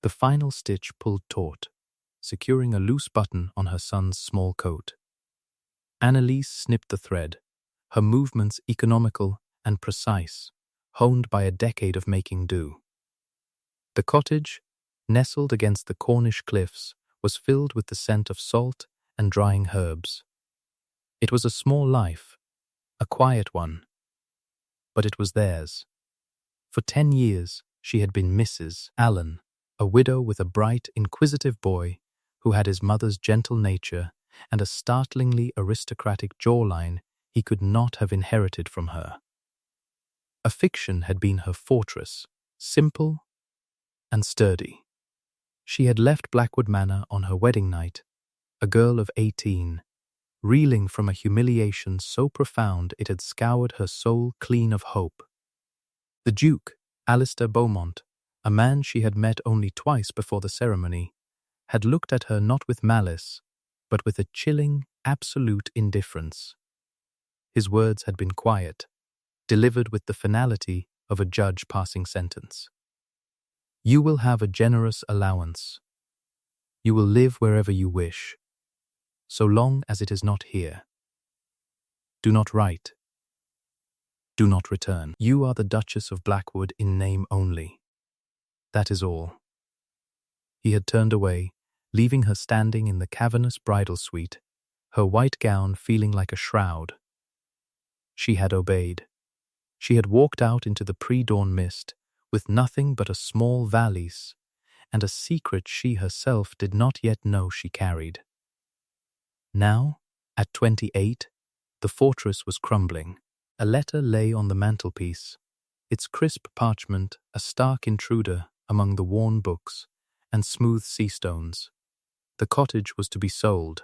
The final stitch pulled taut, securing a loose button on her son's small coat. Annalise snipped the thread, her movements economical and precise, honed by a decade of making do. The cottage, nestled against the Cornish cliffs, was filled with the scent of salt and drying herbs. It was a small life, a quiet one, but it was theirs. For 10 years, she had been Mrs. Allen, a widow with a bright, inquisitive boy who had his mother's gentle nature and a startlingly aristocratic jawline he could not have inherited from her. A fiction had been her fortress, simple and sturdy. She had left Blackwood Manor on her wedding night, a girl of 18, reeling from a humiliation so profound it had scoured her soul clean of hope. The Duke, Alistair Beaumont, a man she had met only twice before the ceremony, had looked at her not with malice, but with a chilling, absolute indifference. His words had been quiet, delivered with the finality of a judge passing sentence. You will have a generous allowance. You will live wherever you wish, so long as it is not here. Do not write. Do not return. You are the Duchess of Blackwood in name only. That is all. He had turned away, leaving her standing in the cavernous bridal suite, her white gown feeling like a shroud. She had obeyed. She had walked out into the pre-dawn mist, with nothing but a small valise, and a secret she herself did not yet know she carried. Now, at 28, the fortress was crumbling. A letter lay on the mantelpiece, its crisp parchment a stark intruder among the worn books and smooth sea stones. The cottage was to be sold.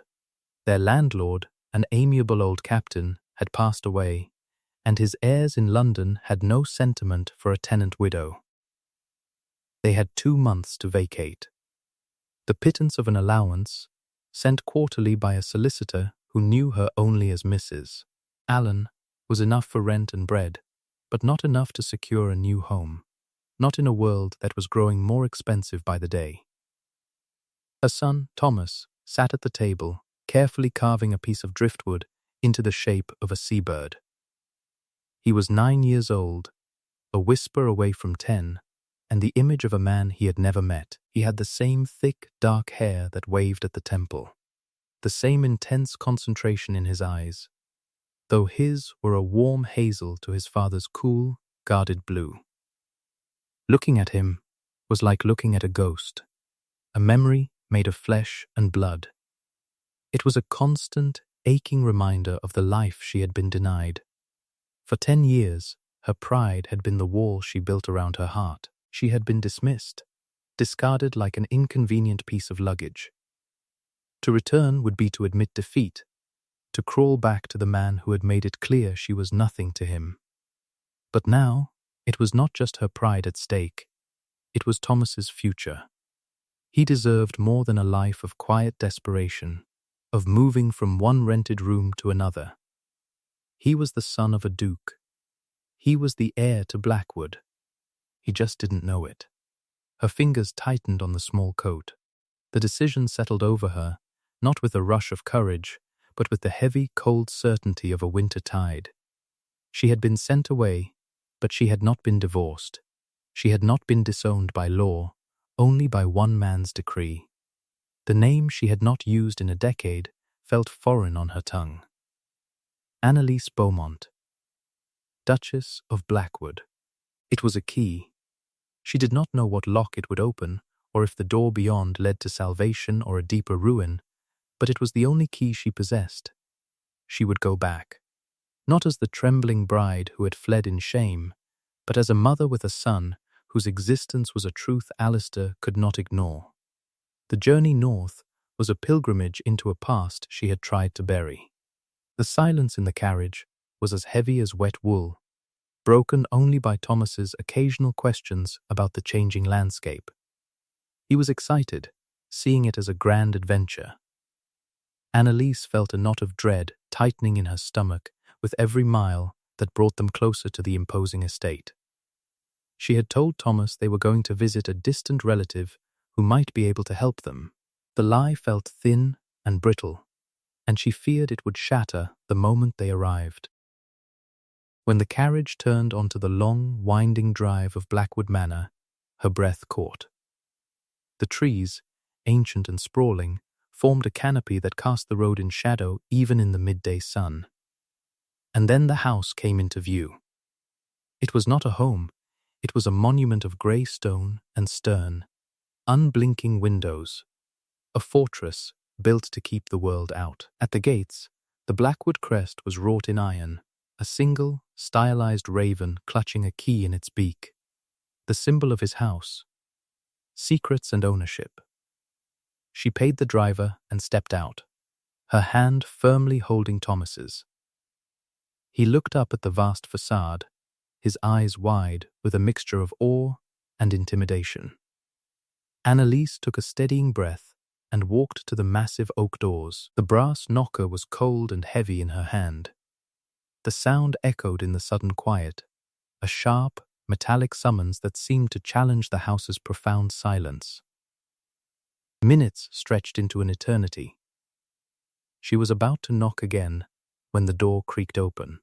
Their landlord, an amiable old captain, had passed away, and his heirs in London had no sentiment for a tenant widow. They had 2 months to vacate. The pittance of an allowance, sent quarterly by a solicitor who knew her only as Mrs. Allen, was enough for rent and bread, but not enough to secure a new home, not in a world that was growing more expensive by the day. Her son, Thomas, sat at the table, carefully carving a piece of driftwood into the shape of a seabird. He was 9 years old, a whisper away from 10, and the image of a man he had never met. He had the same thick, dark hair that waved at the temple, the same intense concentration in his eyes, though his were a warm hazel to his father's cool, guarded blue. Looking at him was like looking at a ghost, a memory made of flesh and blood. It was a constant, aching reminder of the life she had been denied. For 10 years, her pride had been the wall she built around her heart. She had been dismissed, discarded like an inconvenient piece of luggage. To return would be to admit defeat, to crawl back to the man who had made it clear she was nothing to him. But now, it was not just her pride at stake. It was Thomas's future. He deserved more than a life of quiet desperation, of moving from one rented room to another. He was the son of a duke. He was the heir to Blackwood. He just didn't know it. Her fingers tightened on the small coat. The decision settled over her, not with a rush of courage, but with the heavy, cold certainty of a winter tide. She had been sent away, but she had not been divorced. She had not been disowned by law, only by one man's decree. The name she had not used in a decade felt foreign on her tongue. Annalise Beaumont, Duchess of Blackwood. It was a key. She did not know what lock it would open, or if the door beyond led to salvation or a deeper ruin, but it was the only key she possessed. She would go back, not as the trembling bride who had fled in shame, but as a mother with a son whose existence was a truth Alistair could not ignore. The journey north was a pilgrimage into a past she had tried to bury. The silence in the carriage was as heavy as wet wool, broken only by Thomas's occasional questions about the changing landscape. He was excited, seeing it as a grand adventure. Annalise felt a knot of dread tightening in her stomach with every mile that brought them closer to the imposing estate. She had told Thomas they were going to visit a distant relative who might be able to help them. The lie felt thin and brittle, and she feared it would shatter the moment they arrived. When the carriage turned onto the long, winding drive of Blackwood Manor, her breath caught. The trees, ancient and sprawling, formed a canopy that cast the road in shadow even in the midday sun. And then the house came into view. It was not a home, it was a monument of grey stone and stern, unblinking windows, a fortress built to keep the world out. At the gates, the Blackwood crest was wrought in iron, a single, stylized raven clutching a key in its beak, the symbol of his house, secrets and ownership. She paid the driver and stepped out, her hand firmly holding Thomas's. He looked up at the vast facade, his eyes wide with a mixture of awe and intimidation. Annalise took a steadying breath and walked to the massive oak doors. The brass knocker was cold and heavy in her hand. The sound echoed in the sudden quiet, a sharp, metallic summons that seemed to challenge the house's profound silence. Minutes stretched into an eternity. She was about to knock again when the door creaked open.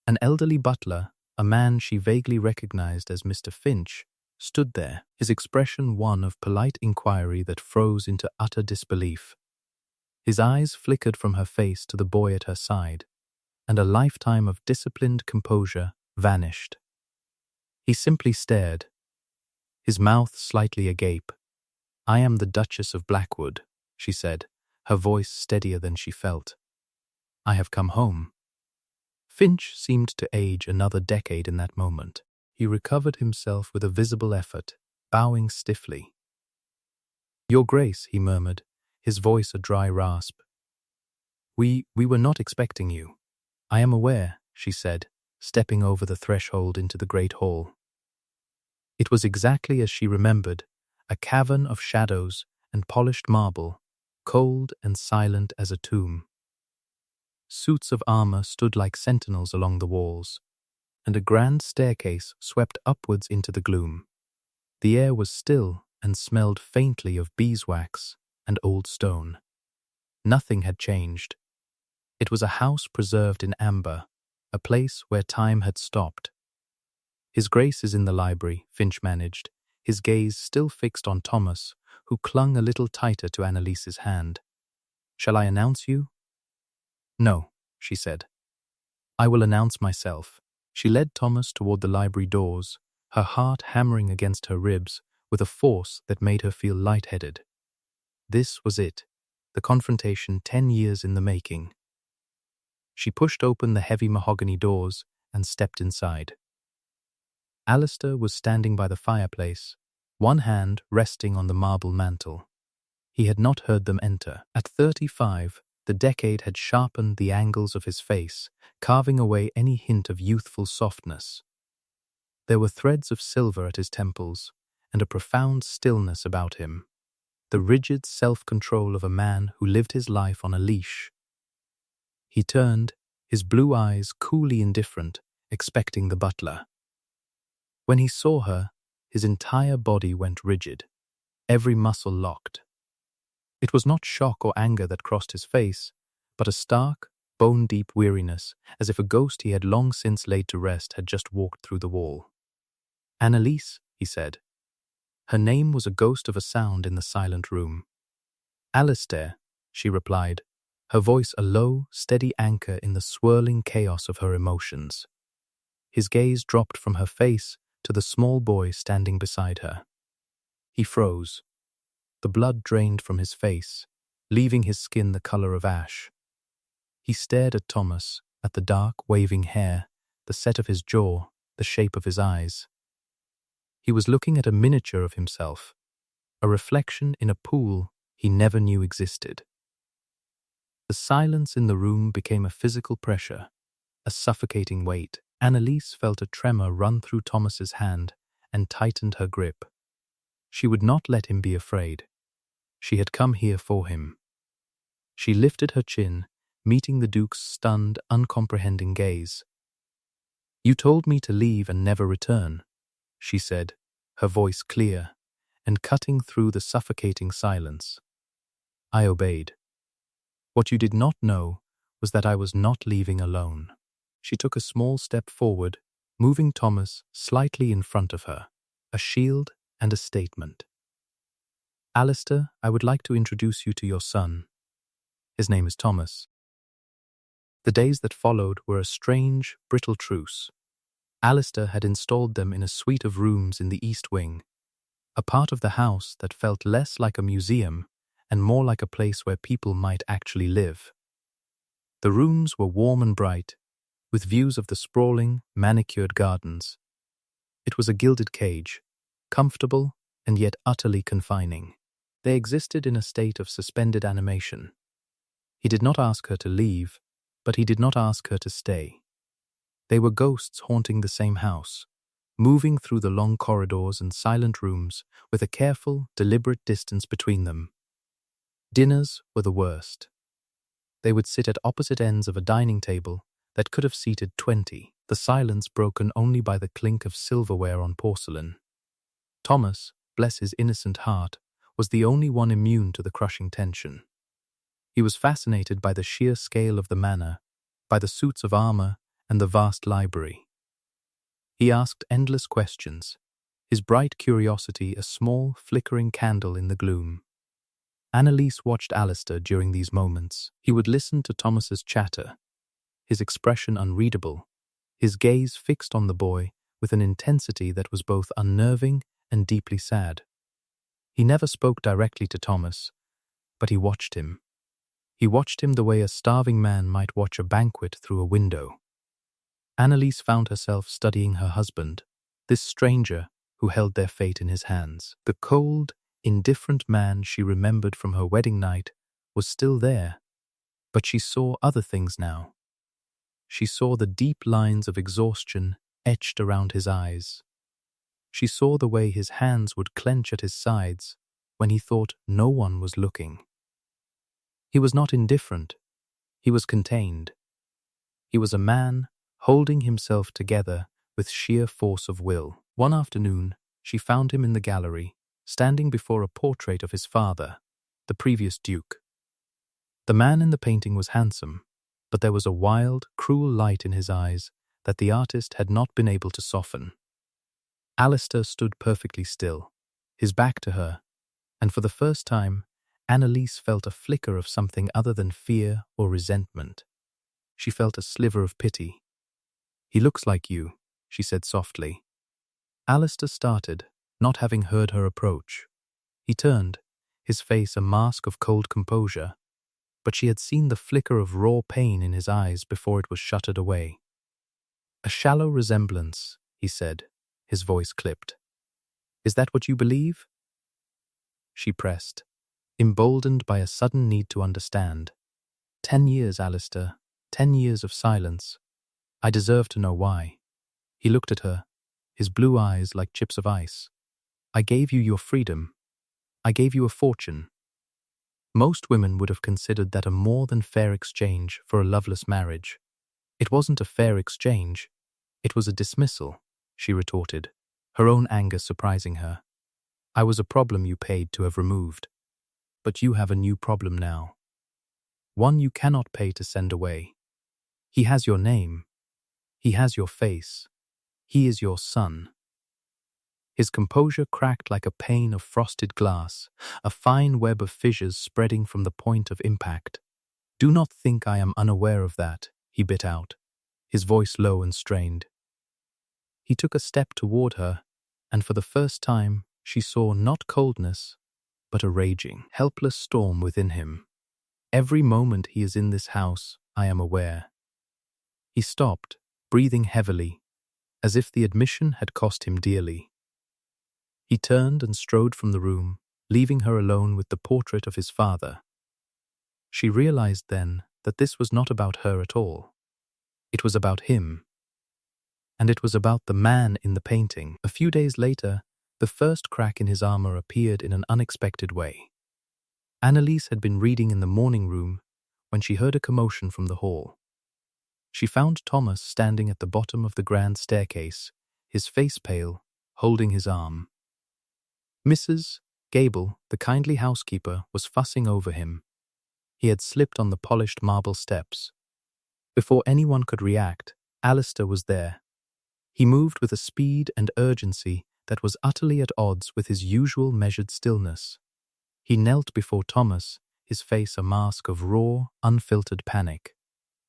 An elderly butler, a man she vaguely recognized as Mr. Finch, stood there, his expression one of polite inquiry that froze into utter disbelief. His eyes flickered from her face to the boy at her side, and a lifetime of disciplined composure vanished. He simply stared, his mouth slightly agape. "I am the Duchess of Blackwood," she said, her voice steadier than she felt. "I have come home." Finch seemed to age another decade in that moment. He recovered himself with a visible effort, bowing stiffly. "Your Grace," he murmured, his voice a dry rasp. We were not expecting you." "I am aware," she said, stepping over the threshold into the great hall. It was exactly as she remembered, a cavern of shadows and polished marble, cold and silent as a tomb. Suits of armor stood like sentinels along the walls, and a grand staircase swept upwards into the gloom. The air was still and smelled faintly of beeswax and old stone. Nothing had changed. It was a house preserved in amber, a place where time had stopped. "His Grace is in the library," Finch managed, his gaze still fixed on Thomas, who clung a little tighter to Annalise's hand. "Shall I announce you?" "No," she said. "I will announce myself." She led Thomas toward the library doors, her heart hammering against her ribs with a force that made her feel lightheaded. This was it, the confrontation 10 years in the making. She pushed open the heavy mahogany doors and stepped inside. Alistair was standing by the fireplace, one hand resting on the marble mantel. He had not heard them enter. At 35, the decade had sharpened the angles of his face, carving away any hint of youthful softness. There were threads of silver at his temples, and a profound stillness about him, the rigid self-control of a man who lived his life on a leash. He turned, his blue eyes coolly indifferent, expecting the butler. When he saw her, his entire body went rigid, every muscle locked. It was not shock or anger that crossed his face, but a stark, bone-deep weariness, as if a ghost he had long since laid to rest had just walked through the wall. "Annalise," he said. Her name was a ghost of a sound in the silent room. "Alistair," she replied, her voice a low, steady anchor in the swirling chaos of her emotions. His gaze dropped from her face to the small boy standing beside her. He froze. The blood drained from his face, leaving his skin the color of ash. He stared at Thomas, at the dark, waving hair, the set of his jaw, the shape of his eyes. He was looking at a miniature of himself, a reflection in a pool he never knew existed. The silence in the room became a physical pressure, a suffocating weight. Annalise felt a tremor run through Thomas's hand and tightened her grip. She would not let him be afraid. She had come here for him. She lifted her chin, meeting the Duke's stunned, uncomprehending gaze. "You told me to leave and never return," she said, her voice clear, and cutting through the suffocating silence. I obeyed. What you did not know was that I was not leaving alone. She took a small step forward, moving Thomas slightly in front of her, a shield and a statement. Alistair, I would like to introduce you to your son. His name is Thomas. The days that followed were a strange, brittle truce. Alistair had installed them in a suite of rooms in the East Wing, a part of the house that felt less like a museum and more like a place where people might actually live. The rooms were warm and bright, with views of the sprawling, manicured gardens. It was a gilded cage, comfortable and yet utterly confining. They existed in a state of suspended animation. He did not ask her to leave, but he did not ask her to stay. They were ghosts haunting the same house, moving through the long corridors and silent rooms with a careful, deliberate distance between them. Dinners were the worst. They would sit at opposite ends of a dining table that could have seated 20, the silence broken only by the clink of silverware on porcelain. Thomas, bless his innocent heart, was the only one immune to the crushing tension. He was fascinated by the sheer scale of the manor, by the suits of armor and the vast library. He asked endless questions, his bright curiosity a small, flickering candle in the gloom. Annalise watched Alistair during these moments. He would listen to Thomas's chatter, his expression unreadable, his gaze fixed on the boy with an intensity that was both unnerving and deeply sad. He never spoke directly to Thomas, but he watched him. He watched him the way a starving man might watch a banquet through a window. Annalise found herself studying her husband, this stranger who held their fate in his hands. The cold, indifferent man she remembered from her wedding night was still there, but she saw other things now. She saw the deep lines of exhaustion etched around his eyes. She saw the way his hands would clench at his sides when he thought no one was looking. He was not indifferent. He was contained. He was a man holding himself together with sheer force of will. One afternoon, she found him in the gallery, standing before a portrait of his father, the previous Duke. The man in the painting was handsome, but there was a wild, cruel light in his eyes that the artist had not been able to soften. Alistair stood perfectly still, his back to her, and for the first time, Annalise felt a flicker of something other than fear or resentment. She felt a sliver of pity. "He looks like you," she said softly. Alistair started, not having heard her approach. He turned, his face a mask of cold composure, but she had seen the flicker of raw pain in his eyes before it was shuttered away. "A shallow resemblance," he said, his voice clipped. "Is that what you believe?" She pressed, emboldened by a sudden need to understand. 10 years, Alistair, 10 years of silence. I deserve to know why. He looked at her, his blue eyes like chips of ice. "I gave you your freedom. I gave you a fortune." Most women would have considered that a more than fair exchange for a loveless marriage. "It wasn't a fair exchange. It was a dismissal," she retorted, her own anger surprising her. "I was a problem you paid to have removed. But you have a new problem now. One you cannot pay to send away. He has your name. He has your face. He is your son." His composure cracked like a pane of frosted glass, a fine web of fissures spreading from the point of impact. "Do not think I am unaware of that," he bit out, his voice low and strained. He took a step toward her, and for the first time she saw not coldness, but a raging, helpless storm within him. "Every moment he is in this house, I am aware." He stopped, breathing heavily, as if the admission had cost him dearly. He turned and strode from the room, leaving her alone with the portrait of his father. She realized then that this was not about her at all. It was about him. And it was about the man in the painting. A few days later, the first crack in his armor appeared in an unexpected way. Annalise had been reading in the morning room when she heard a commotion from the hall. She found Thomas standing at the bottom of the grand staircase, his face pale, holding his arm. Mrs. Gable, the kindly housekeeper, was fussing over him. He had slipped on the polished marble steps. Before anyone could react, Alistair was there. He moved with a speed and urgency that was utterly at odds with his usual measured stillness. He knelt before Thomas, his face a mask of raw, unfiltered panic.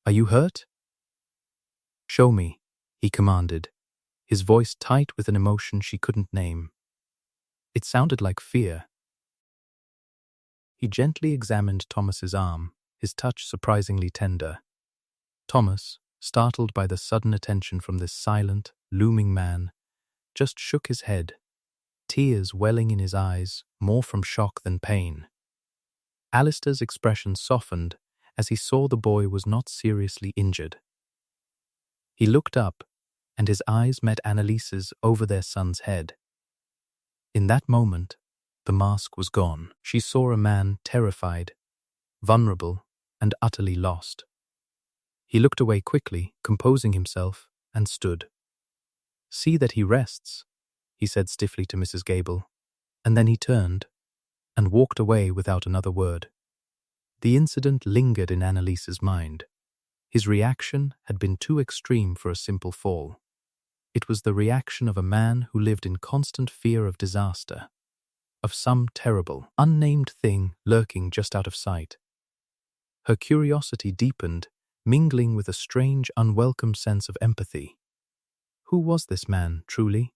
"Are you hurt?" "Show me," he commanded, his voice tight with an emotion she couldn't name. It sounded like fear. He gently examined Thomas's arm, his touch surprisingly tender. Thomas, startled by the sudden attention from this silent, looming man, just shook his head, tears welling in his eyes, more from shock than pain. Alistair's expression softened as he saw the boy was not seriously injured. He looked up, and his eyes met Annalise's over their son's head. In that moment, the mask was gone. She saw a man terrified, vulnerable, and utterly lost. He looked away quickly, composing himself, and stood. "See that he rests," he said stiffly to Mrs. Gable, and then he turned and walked away without another word. The incident lingered in Annalise's mind. His reaction had been too extreme for a simple fall. It was the reaction of a man who lived in constant fear of disaster, of some terrible, unnamed thing lurking just out of sight. Her curiosity deepened, mingling with a strange, unwelcome sense of empathy. Who was this man, truly?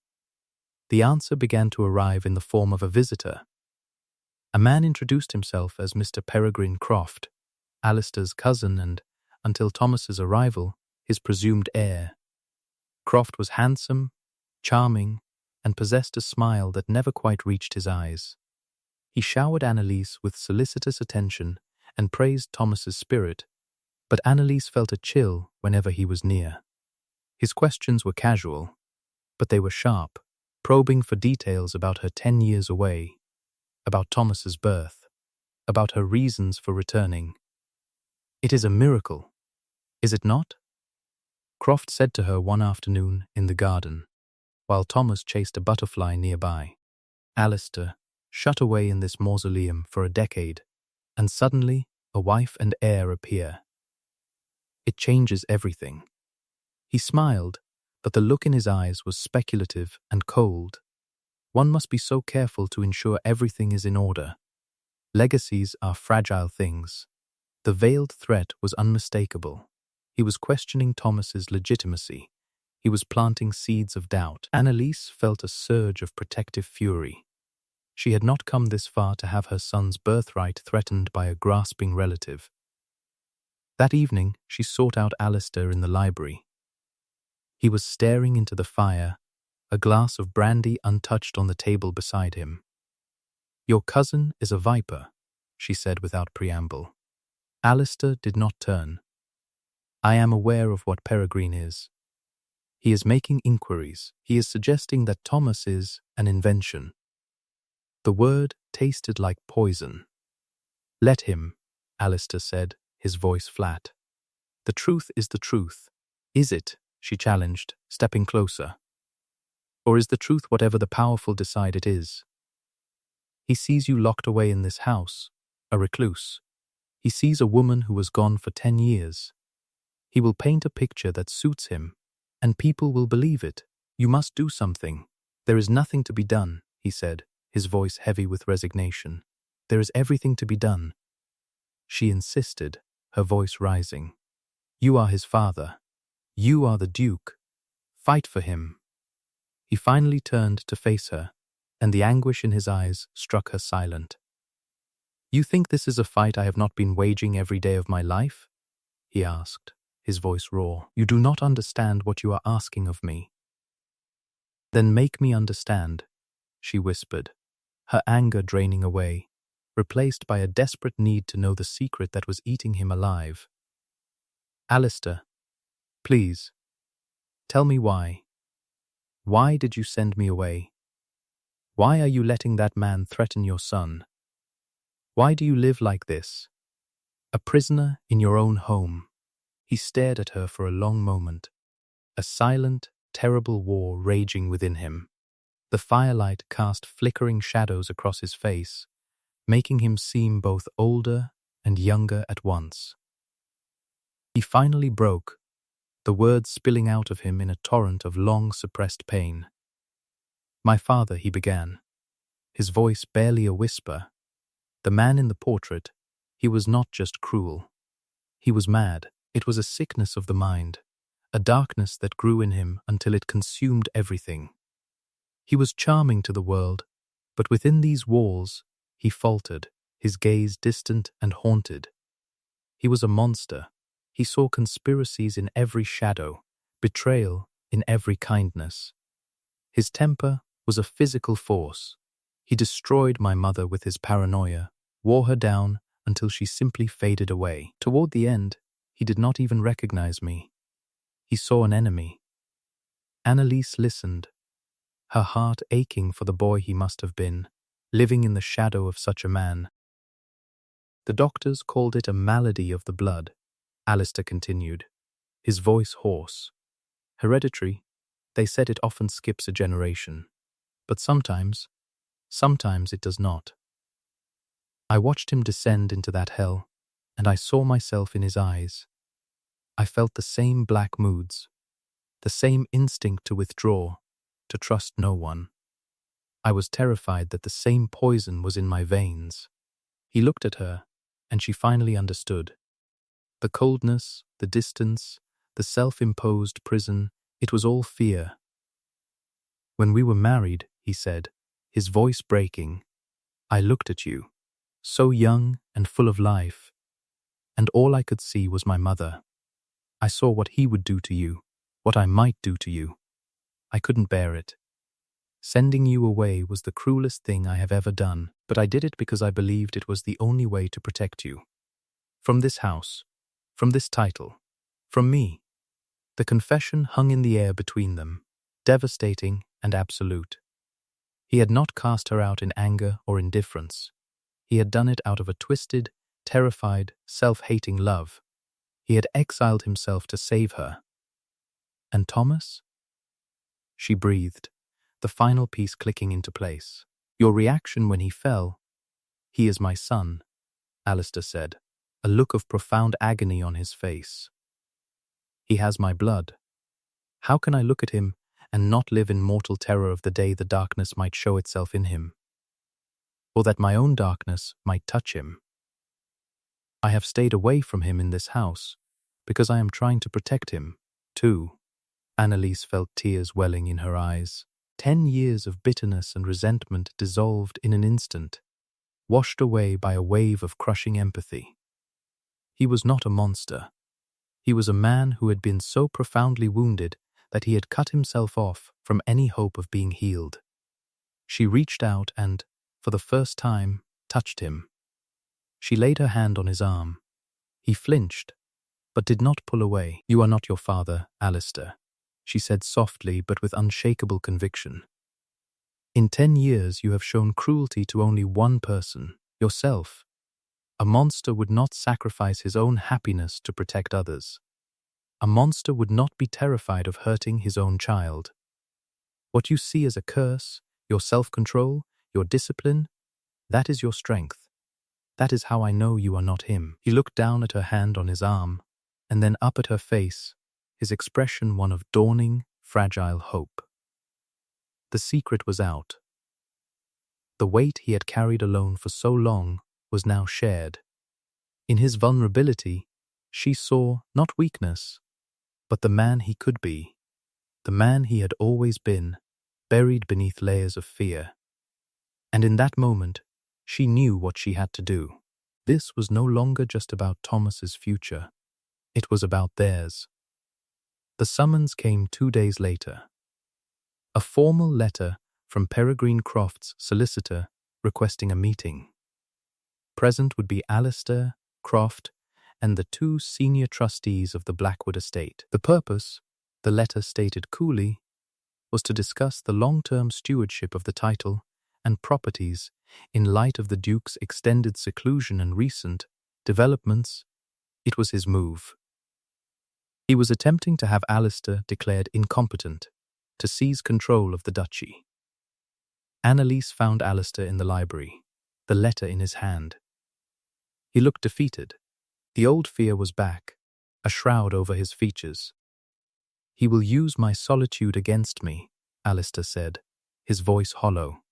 The answer began to arrive in the form of a visitor. A man introduced himself as Mr. Peregrine Croft, Alistair's cousin and, until Thomas's arrival, his presumed heir. Croft was handsome, charming, and possessed a smile that never quite reached his eyes. He showered Annalise with solicitous attention and praised Thomas's spirit, but Annalise felt a chill whenever he was near. His questions were casual, but they were sharp, probing for details about her 10 years away, about Thomas's birth, about her reasons for returning. "It is a miracle, is it not?" Croft said to her one afternoon in the garden, while Thomas chased a butterfly nearby. "Alistair, shut away in this mausoleum for a decade, and suddenly a wife and heir appear. It changes everything." He smiled, but the look in his eyes was speculative and cold. One must be so careful to ensure everything is in order. Legacies are fragile things. The veiled threat was unmistakable. He was questioning Thomas's legitimacy. He was planting seeds of doubt. Annalise felt a surge of protective fury. She had not come this far to have her son's birthright threatened by a grasping relative. That evening, she sought out Alistair in the library. He was staring into the fire, a glass of brandy untouched on the table beside him. "Your cousin is a viper," she said without preamble. Alistair did not turn. "I am aware of what Peregrine is. He is making inquiries. He is suggesting that Thomas is an invention." The word tasted like poison. "Let him," Alistair said, his voice flat. "The truth is the truth." "Is it?" she challenged, stepping closer. "Or is the truth whatever the powerful decide it is? He sees you locked away in this house, a recluse. He sees a woman who was gone for 10 years. He will paint a picture that suits him, and people will believe it. You must do something." "There is nothing to be done," he said, his voice heavy with resignation. "There is everything to be done." She insisted, her voice rising. "You are his father. You are the Duke. Fight for him." He finally turned to face her, and the anguish in his eyes struck her silent. "You think this is a fight I have not been waging every day of my life?" he asked, his voice raw. "You do not understand what you are asking of me." "Then make me understand," she whispered, her anger draining away, replaced by a desperate need to know the secret that was eating him alive. "Alistair, please, tell me why. Why did you send me away? Why are you letting that man threaten your son? Why do you live like this? A prisoner in your own home." He stared at her for a long moment, a silent, terrible war raging within him. The firelight cast flickering shadows across his face, making him seem both older and younger at once. He finally broke, the words spilling out of him in a torrent of long-suppressed pain. "My father," he began, his voice barely a whisper. "The man in the portrait, he was not just cruel. He was mad. It was a sickness of the mind, a darkness that grew in him until it consumed everything. He was charming to the world, but within these walls, he faltered, his gaze distant and haunted. He was a monster. He saw conspiracies in every shadow, betrayal in every kindness. His temper was a physical force. He destroyed my mother with his paranoia, wore her down until she simply faded away. Toward the end, he did not even recognize me. He saw an enemy." Annalise listened, her heart aching for the boy he must have been, living in the shadow of such a man. "The doctors called it a malady of the blood," Alistair continued, his voice hoarse. "Hereditary, they said it often skips a generation. But sometimes it does not. I watched him descend into that hell, and I saw myself in his eyes. I felt the same black moods, the same instinct to withdraw, to trust no one. I was terrified that the same poison was in my veins." He looked at her, and she finally understood. The coldness, the distance, the self-imposed prison, it was all fear. "When we were married," he said, his voice breaking, "I looked at you, so young and full of life, and all I could see was my mother. I saw what he would do to you, what I might do to you. I couldn't bear it. Sending you away was the cruelest thing I have ever done, but I did it because I believed it was the only way to protect you. From this house, from this title, from me." The confession hung in the air between them, devastating and absolute. He had not cast her out in anger or indifference. He had done it out of a twisted, terrified, self-hating love. He had exiled himself to save her. "And Thomas?" She breathed, the final piece clicking into place. "Your reaction when he fell?" "He is my son," Alistair said, a look of profound agony on his face. "He has my blood. How can I look at him and not live in mortal terror of the day the darkness might show itself in him? Or that my own darkness might touch him? I have stayed away from him in this house because I am trying to protect him, too." Annalise felt tears welling in her eyes. 10 years of bitterness and resentment dissolved in an instant, washed away by a wave of crushing empathy. He was not a monster. He was a man who had been so profoundly wounded that he had cut himself off from any hope of being healed. She reached out and, for the first time, touched him. She laid her hand on his arm. He flinched, but did not pull away. "You are not your father, Alistair," she said softly but with unshakable conviction. "In 10 years you have shown cruelty to only one person, yourself. A monster would not sacrifice his own happiness to protect others. A monster would not be terrified of hurting his own child. What you see as a curse, your self-control, your discipline, that is your strength. That is how I know you are not him." He looked down at her hand on his arm, and then up at her face, his expression one of dawning, fragile hope. The secret was out. The weight he had carried alone for so long was now shared. In his vulnerability, she saw not weakness, but the man he could be, the man he had always been, buried beneath layers of fear. And in that moment, she knew what she had to do. This was no longer just about Thomas's future. It was about theirs. The summons came 2 days later. A formal letter from Peregrine Croft's solicitor requesting a meeting. Present would be Alistair, Croft, and the 2 senior trustees of the Blackwood estate. The purpose, the letter stated coolly, was to discuss the long-term stewardship of the title and properties in light of the Duke's extended seclusion and recent developments. It was his move. He was attempting to have Alistair declared incompetent, to seize control of the duchy. Annalise found Alistair in the library, the letter in his hand. He looked defeated. The old fear was back, a shroud over his features. "He will use my solitude against me," Alistair said, his voice hollow.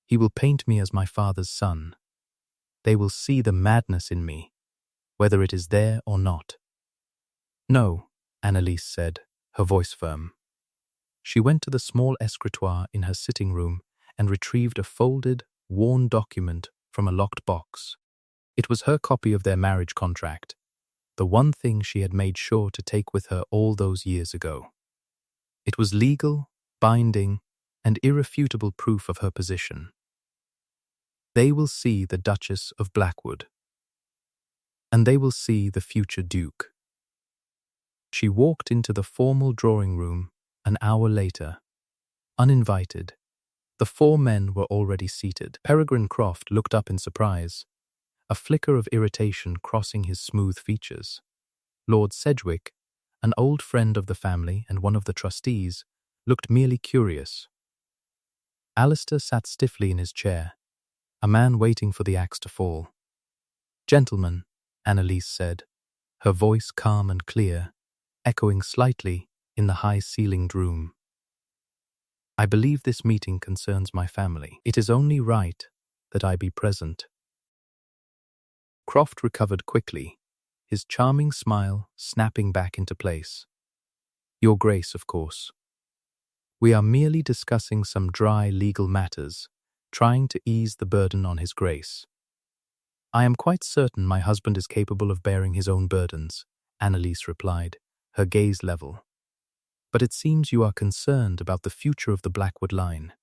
"He will paint me as my father's son. They will see the madness in me, whether it is there or not." "No," Annalise said, her voice firm. She went to the small escritoire in her sitting room and retrieved a folded, worn document from a locked box. It was her copy of their marriage contract, the one thing she had made sure to take with her all those years ago. It was legal, binding, and irrefutable proof of her position. They will see the Duchess of Blackwood, and they will see the future Duke. She walked into the formal drawing room an hour later, uninvited. The four men were already seated. Peregrine Croft looked up in surprise, a flicker of irritation crossing his smooth features. Lord Sedgwick, an old friend of the family and one of the trustees, looked merely curious. Alistair sat stiffly in his chair, a man waiting for the axe to fall. "Gentlemen," Annalise said, her voice calm and clear, echoing slightly in the high-ceilinged room. "I believe this meeting concerns my family. It is only right that I be present." Croft recovered quickly, his charming smile snapping back into place. "Your Grace, of course. We are merely discussing some dry legal matters, trying to ease the burden on His Grace." "I am quite certain my husband is capable of bearing his own burdens," Annalise replied, her gaze level. "But it seems you are concerned about the future of the Blackwood line.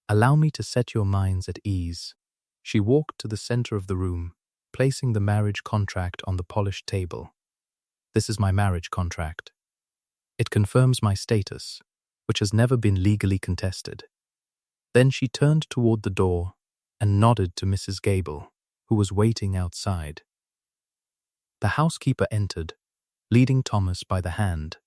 Allow me to set your minds at ease." She walked to the center of the room, placing the marriage contract on the polished table. "This is my marriage contract. It confirms my status, which has never been legally contested." Then she turned toward the door and nodded to Mrs. Gable, who was waiting outside. The housekeeper entered, leading Thomas by the hand.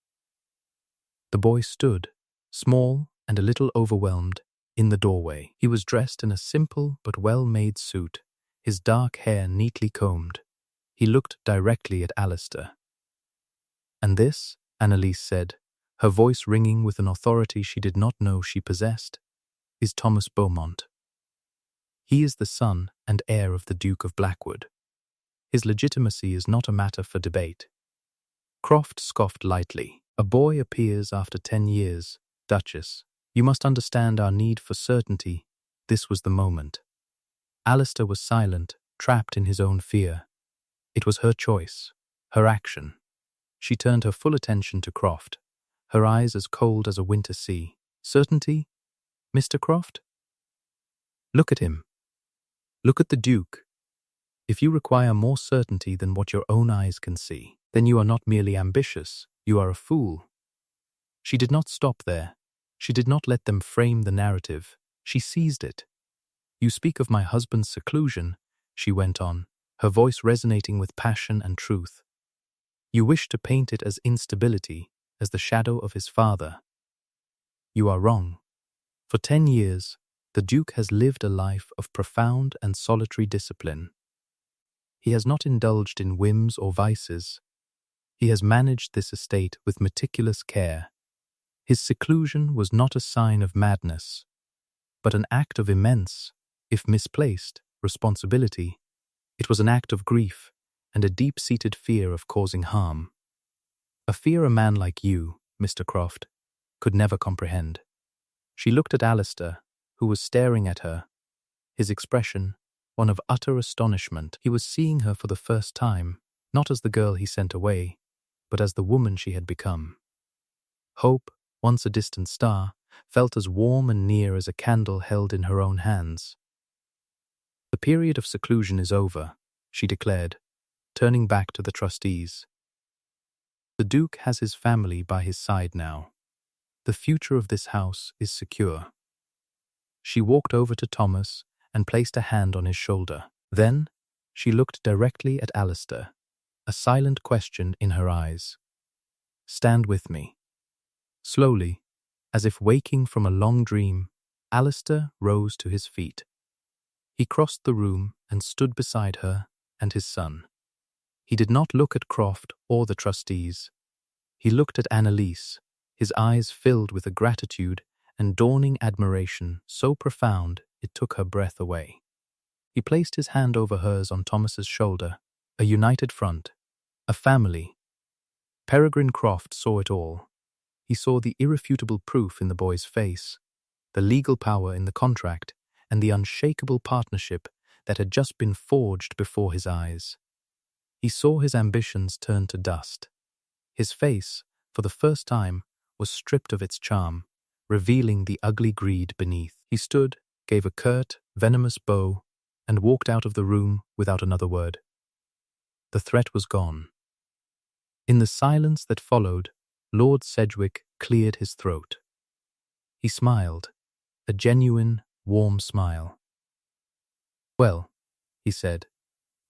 The boy stood, small and a little overwhelmed, in the doorway. He was dressed in a simple but well-made suit, his dark hair neatly combed. He looked directly at Alistair. "And this," Annalise said, her voice ringing with an authority she did not know she possessed, "is Thomas Beaumont. He is the son and heir of the Duke of Blackwood. His legitimacy is not a matter for debate." Croft scoffed lightly. "A boy appears after 10 years, Duchess. You must understand our need for certainty." This was the moment. Alistair was silent, trapped in his own fear. It was her choice, her action. She turned her full attention to Croft, her eyes as cold as a winter sea. "Certainty, Mr. Croft? Look at him. Look at the Duke. If you require more certainty than what your own eyes can see, then you are not merely ambitious, you are a fool." She did not stop there. She did not let them frame the narrative. She seized it. "You speak of my husband's seclusion," she went on, her voice resonating with passion and truth. "You wish to paint it as instability, as the shadow of his father. You are wrong. For 10 years, the Duke has lived a life of profound and solitary discipline. He has not indulged in whims or vices. He has managed this estate with meticulous care. His seclusion was not a sign of madness, but an act of immense, if misplaced, responsibility. It was an act of grief and a deep-seated fear of causing harm. A fear a man like you, Mr. Croft, could never comprehend." She looked at Alistair, who was staring at her, his expression one of utter astonishment. He was seeing her for the first time, not as the girl he sent away, but as the woman she had become. Hope, once a distant star, felt as warm and near as a candle held in her own hands. "The period of seclusion is over," she declared, turning back to the trustees. "The Duke has his family by his side now. The future of this house is secure." She walked over to Thomas and placed a hand on his shoulder. Then she looked directly at Alistair, a silent question in her eyes. "Stand with me." Slowly, as if waking from a long dream, Alistair rose to his feet. He crossed the room and stood beside her and his son. He did not look at Croft or the trustees. He looked at Annalise, his eyes filled with a gratitude and dawning admiration so profound it took her breath away. He placed his hand over hers on Thomas's shoulder, a united front, a family. Peregrine Croft saw it all. He saw the irrefutable proof in the boy's face, the legal power in the contract, and the unshakable partnership that had just been forged before his eyes. He saw his ambitions turn to dust. His face, for the first time, was stripped of its charm, revealing the ugly greed beneath. He stood, gave a curt, venomous bow, and walked out of the room without another word. The threat was gone. In the silence that followed, Lord Sedgwick cleared his throat. He smiled, a genuine, warm smile. "Well," he said,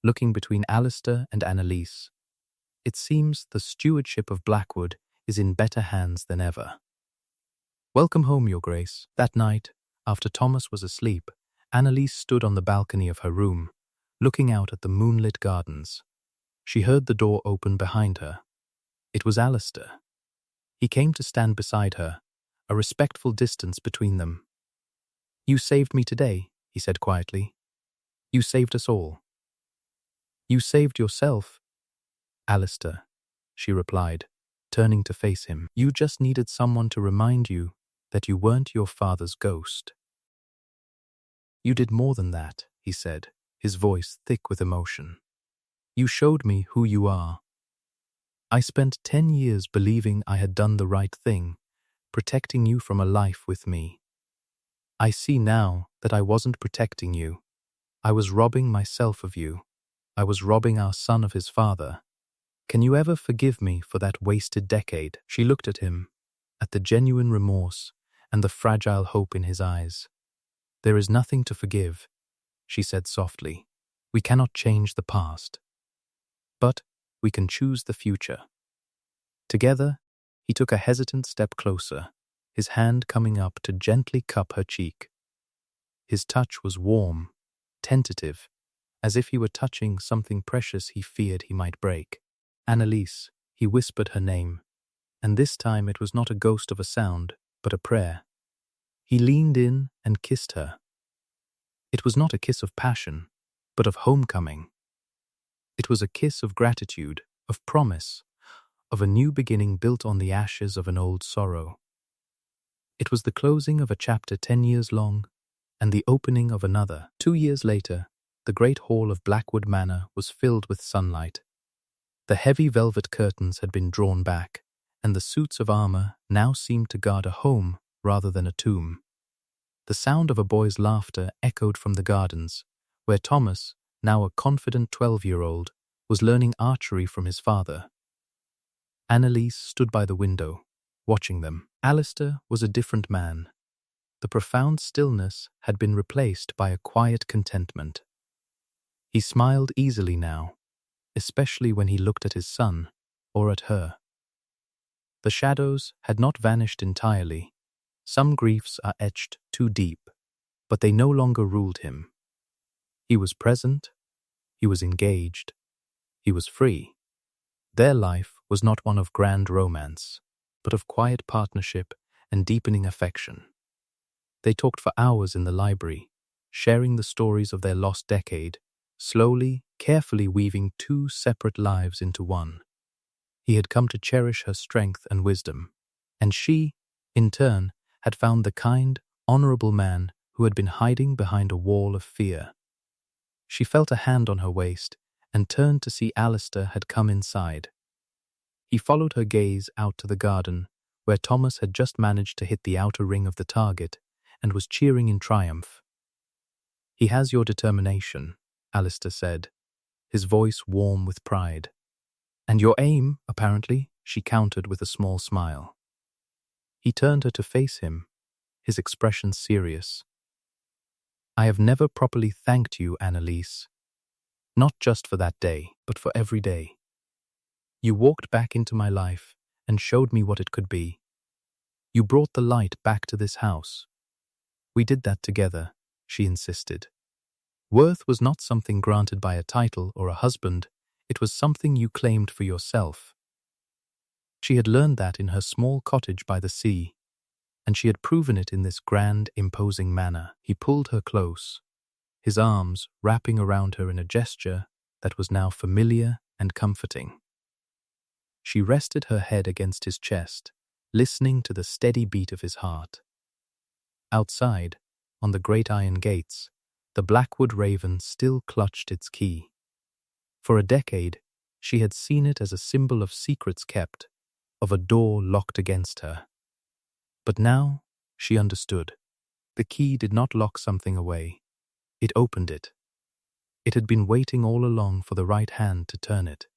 looking between Alistair and Annalise, "it seems the stewardship of Blackwood is in better hands than ever. Welcome home, Your Grace." That night, after Thomas was asleep, Annalise stood on the balcony of her room, looking out at the moonlit gardens. She heard the door open behind her. It was Alistair. He came to stand beside her, a respectful distance between them. "You saved me today," he said quietly. "You saved us all." "You saved yourself, Alistair," she replied, turning to face him. "You just needed someone to remind you that you weren't your father's ghost." "You did more than that," he said, his voice thick with emotion. "You showed me who you are. I spent 10 years believing I had done the right thing, protecting you from a life with me. I see now that I wasn't protecting you. I was robbing myself of you. I was robbing our son of his father. Can you ever forgive me for that wasted decade?" She looked at him, at the genuine remorse and the fragile hope in his eyes. "There is nothing to forgive," she said softly. "We cannot change the past. But we can choose the future." Together, he took a hesitant step closer, his hand coming up to gently cup her cheek. His touch was warm, tentative, as if he were touching something precious he feared he might break. "Annalise," he whispered her name, and this time it was not a ghost of a sound, but a prayer. He leaned in and kissed her. It was not a kiss of passion, but of homecoming. It was a kiss of gratitude, of promise, of a new beginning built on the ashes of an old sorrow. It was the closing of a chapter 10 years long, and the opening of another. 2 years later, the great hall of Blackwood Manor was filled with sunlight. The heavy velvet curtains had been drawn back, and the suits of armor now seemed to guard a home rather than a tomb. The sound of a boy's laughter echoed from the gardens, where Thomas, now a confident 12-year-old, was learning archery from his father. Annalise stood by the window, watching them. Alistair was a different man. The profound stillness had been replaced by a quiet contentment. He smiled easily now, especially when he looked at his son or at her. The shadows had not vanished entirely. Some griefs are etched too deep, but they no longer ruled him. He was present, he was engaged, he was free. Their life was not one of grand romance, but of quiet partnership and deepening affection. They talked for hours in the library, sharing the stories of their lost decade, slowly, carefully weaving 2 separate lives into one. He had come to cherish her strength and wisdom, and she, in turn, had found the kind, honorable man who had been hiding behind a wall of fear. She felt a hand on her waist and turned to see Alistair had come inside. He followed her gaze out to the garden, where Thomas had just managed to hit the outer ring of the target and was cheering in triumph. "He has your determination," Alistair said, his voice warm with pride. "And your aim, apparently," she countered with a small smile. He turned her to face him, his expression serious. "I have never properly thanked you, Annalise. Not just for that day, but for every day. You walked back into my life and showed me what it could be. You brought the light back to this house. We did that together, she insisted. Worth was not something granted by a title or a husband, it was something you claimed for yourself. She had learned that in her small cottage by the sea, and she had proven it in this grand, imposing manner. He pulled her close, his arms wrapping around her in a gesture that was now familiar and comforting. She rested her head against his chest, listening to the steady beat of his heart. Outside, on the great iron gates, the Blackwood raven still clutched its key. For a decade, she had seen it as a symbol of secrets kept, of a door locked against her. But now, she understood. The key did not lock something away. It opened it. It had been waiting all along for the right hand to turn it.